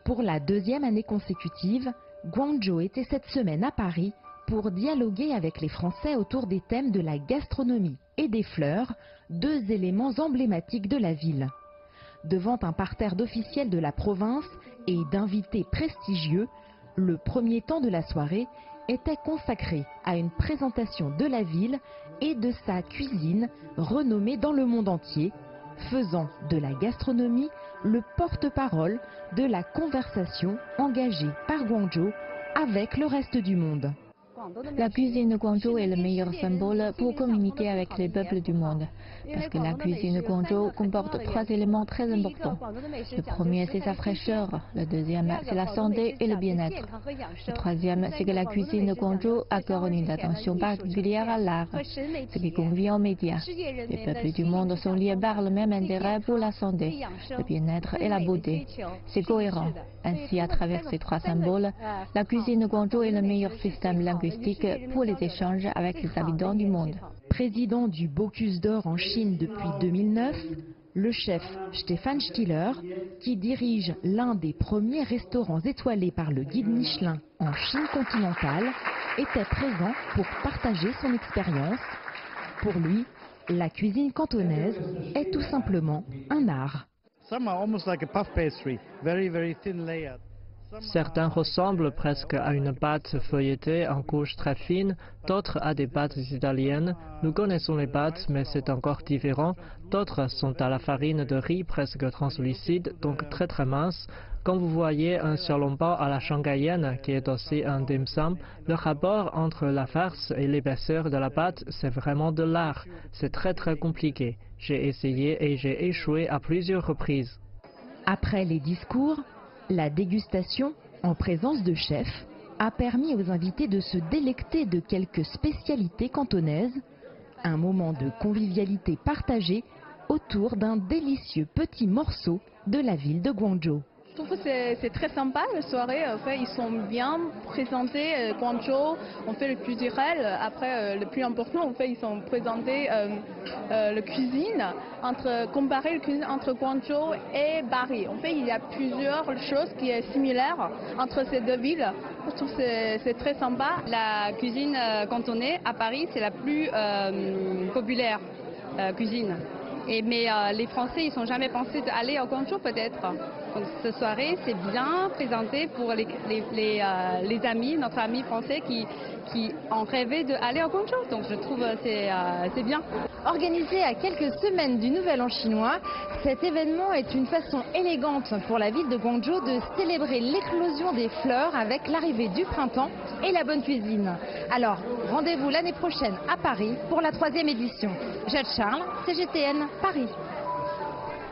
Pour la deuxième année consécutive, Guangzhou était cette semaine à Paris pour dialoguer avec les Français autour des thèmes de la gastronomie et des fleurs, deux éléments emblématiques de la ville. Devant un parterre d'officiels de la province et d'invités prestigieux, le premier temps de la soirée était consacré à une présentation de la ville et de sa cuisine renommée dans le monde entier, faisant de la gastronomie le porte-parole de la conversation engagée par Guangzhou avec le reste du monde. La cuisine de Guangzhou est le meilleur symbole pour communiquer avec les peuples du monde. Parce que la cuisine de Guangzhou comporte trois éléments très importants. Le premier, c'est sa fraîcheur. Le deuxième, c'est la santé et le bien-être. Le troisième, c'est que la cuisine de Guangzhou accorde une attention particulière à l'art, ce qui convient aux médias. Les peuples du monde sont liés par le même intérêt pour la santé, le bien-être et la beauté. C'est cohérent. Ainsi, à travers ces trois symboles, la cuisine de Guangzhou est le meilleur système linguistique pour les échanges avec les habitants du monde. Président du Bocuse d'Or en Chine depuis 2009, le chef Stefan Stiller, qui dirige l'un des premiers restaurants étoilés par le guide Michelin en Chine continentale, était présent pour partager son expérience. Pour lui, la cuisine cantonaise est tout simplement un art. Certains ressemblent presque à une pâte feuilletée en couches très fines, d'autres à des pâtes italiennes. Nous connaissons les pâtes, mais c'est encore différent. D'autres sont à la farine de riz presque translucide, donc très très mince. Quand vous voyez un xiaolongbao à la shanghaïenne, qui est aussi un dim sum, le rapport entre la farce et l'épaisseur de la pâte, c'est vraiment de l'art. C'est très très compliqué. J'ai essayé et j'ai échoué à plusieurs reprises. Après les discours, la dégustation, en présence de chefs, a permis aux invités de se délecter de quelques spécialités cantonaises, un moment de convivialité partagée autour d'un délicieux petit morceau de la ville de Guangzhou. Je trouve que c'est très sympa la soirée. En fait, ils sont bien présentés. Guangzhou, on fait le culturel. Après, le plus important, en fait, ils sont présentés la cuisine. Comparer la cuisine entre Guangzhou et Paris. En fait, il y a plusieurs choses qui sont similaires entre ces deux villes. Je trouve que c'est très sympa. La cuisine cantonnaise à Paris, c'est la plus populaire cuisine. Mais les Français, ils ne sont jamais pensé d'aller à Guangzhou peut-être. Donc cette soirée, c'est bien présenté pour les amis, notre ami français qui ont rêvé d'aller à Guangzhou. Donc je trouve que c'est bien. Organisé à quelques semaines du Nouvel An chinois, cet événement est une façon élégante pour la ville de Guangzhou de célébrer l'éclosion des fleurs avec l'arrivée du printemps et la bonne cuisine. Alors, rendez-vous l'année prochaine à Paris pour la 3e édition. Jade Charles, CGTN, Paris.